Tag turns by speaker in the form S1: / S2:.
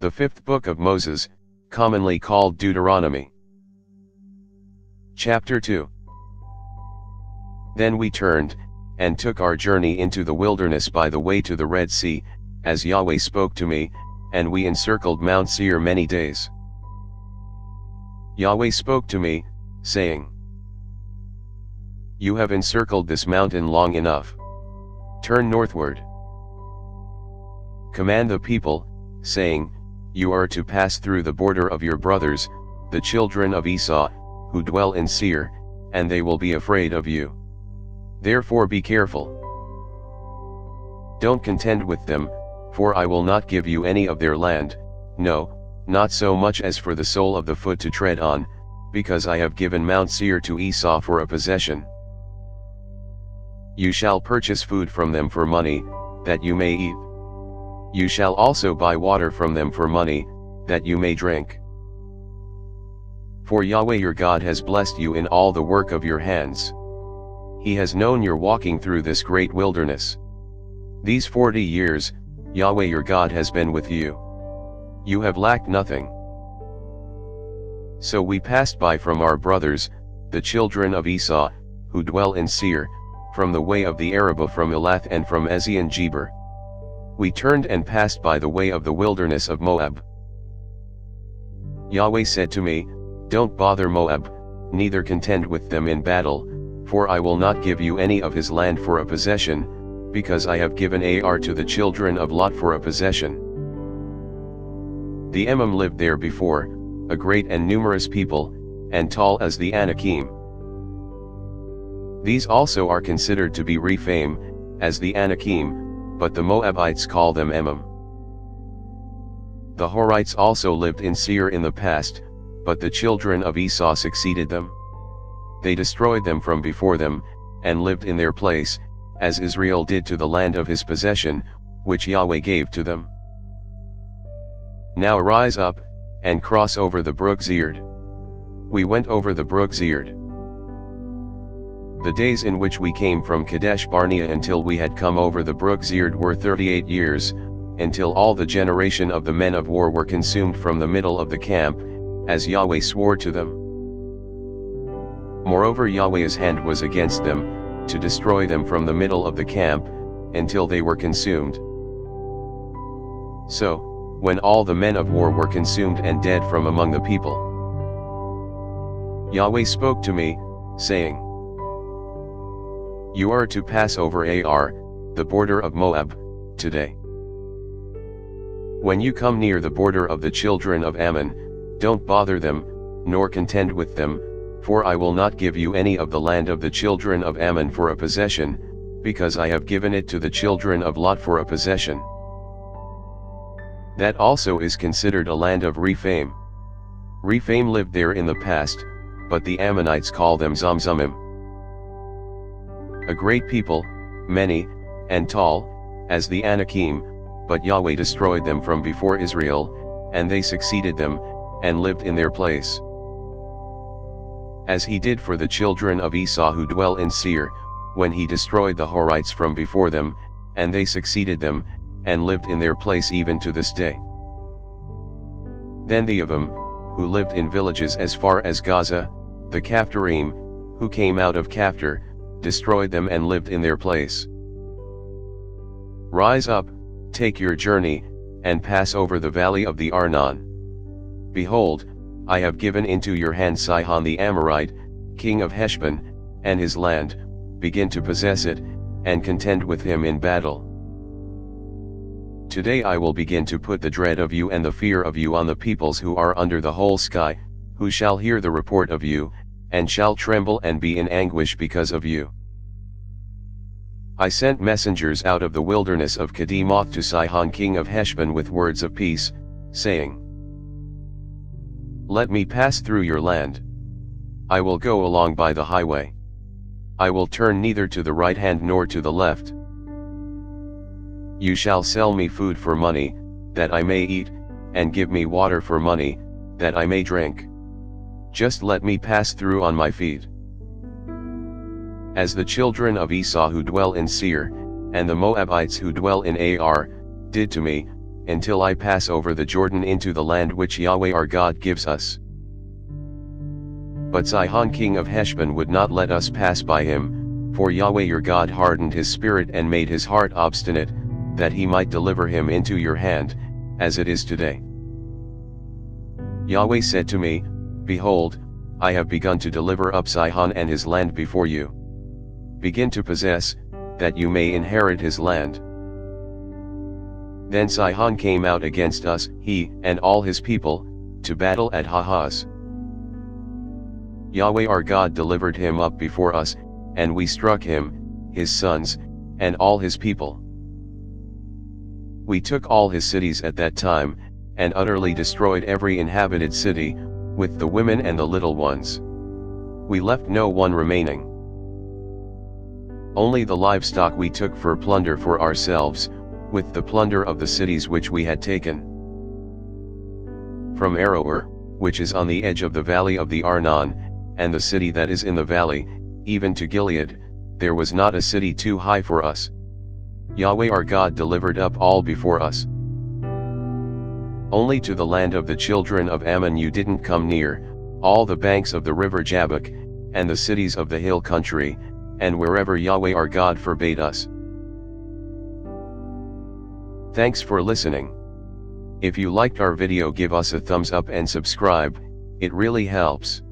S1: The fifth book of Moses, commonly called Deuteronomy. Chapter 2. Then we turned, and took our journey into the wilderness by the way to the Red Sea, as Yahweh spoke to me, and we encircled Mount Seir many days. Yahweh spoke to me, saying, You have encircled this mountain long enough. Turn northward. Command the people, saying, You are to pass through the border of your brothers, the children of Esau, who dwell in Seir, and they will be afraid of you. Therefore be careful. Don't contend with them, for I will not give you any of their land, no, not so much as for the sole of the foot to tread on, because I have given Mount Seir to Esau for a possession. You shall purchase food from them for money, that you may eat. You shall also buy water from them for money, that you may drink. For Yahweh your God has blessed you in all the work of your hands. He has known your walking through this great wilderness. These 40 years, Yahweh your God has been with you. You have lacked nothing. So we passed by from our brothers, the children of Esau, who dwell in Seir, from the way of the Arabah from Elath and from Ezion-Geber. We turned and passed by the way of the wilderness of Moab. Yahweh said to me, Don't bother Moab, neither contend with them in battle, for I will not give you any of his land for a possession, because I have given Ar to the children of Lot for a possession. The Emim lived there before, a great and numerous people, and tall as the Anakim. These also are considered to be Rephaim, as the Anakim, but the Moabites call them Emim. The Horites also lived in Seir in the past, but the children of Esau succeeded them. They destroyed them from before them, and lived in their place, as Israel did to the land of his possession, which Yahweh gave to them. Now rise up, and cross over the brook Zered. We went over the brook Zered. The days in which we came from Kadesh Barnea until we had come over the brook Zered were 38 years, until all the generation of the men of war were consumed from the middle of the camp, as Yahweh swore to them. Moreover, Yahweh's hand was against them, to destroy them from the middle of the camp, until they were consumed. So, when all the men of war were consumed and dead from among the people, Yahweh spoke to me, saying, You are to pass over Ar, the border of Moab, today. When you come near the border of the children of Ammon, don't bother them, nor contend with them, for I will not give you any of the land of the children of Ammon for a possession, because I have given it to the children of Lot for a possession. That also is considered a land of Rephaim. Rephaim lived there in the past, but the Ammonites call them Zamzumim. A great people, many, and tall, as the Anakim, but Yahweh destroyed them from before Israel, and they succeeded them, and lived in their place. As he did for the children of Esau who dwell in Seir, when he destroyed the Horites from before them, and they succeeded them, and lived in their place even to this day. Then the Avim, who lived in villages as far as Gaza, the Caphtorim, who came out of Caphtor, destroyed them and lived in their place. Rise up, take your journey, and pass over the valley of the Arnon. Behold, I have given into your hand Sihon the Amorite, king of Heshbon, and his land, begin to possess it, and contend with him in battle. Today I will begin to put the dread of you and the fear of you on the peoples who are under the whole sky, who shall hear the report of you, and shall tremble and be in anguish because of you. I sent messengers out of the wilderness of Kedemoth to Sihon king of Heshbon with words of peace, saying, Let me pass through your land. I will go along by the highway. I will turn neither to the right hand nor to the left. You shall sell me food for money, that I may eat, and give me water for money, that I may drink. Just let me pass through on my feet. As the children of Esau who dwell in Seir, and the Moabites who dwell in Ar, did to me, until I pass over the Jordan into the land which Yahweh our God gives us. But Sihon king of Heshbon would not let us pass by him, for Yahweh your God hardened his spirit and made his heart obstinate, that he might deliver him into your hand, as it is today. Yahweh said to me, Behold, I have begun to deliver up Sihon and his land before you. Begin to possess, that you may inherit his land. Then Sihon came out against us, he and all his people, to battle at Hahaz. Yahweh our God delivered him up before us, and we struck him, his sons, and all his people. We took all his cities at that time, and utterly destroyed every inhabited city, with the women and the little ones. We left no one remaining. Only the livestock we took for plunder for ourselves, with the plunder of the cities which we had taken. From Aroer, which is on the edge of the valley of the Arnon, and the city that is in the valley, even to Gilead, there was not a city too high for us. Yahweh our God delivered up all before us. Only to the land of the children of Ammon you didn't come near, all the banks of the river Jabbok, and the cities of the hill country, and wherever Yahweh our God forbade us. Thanks for listening. If you liked our video, give us a thumbs up and subscribe, it really helps.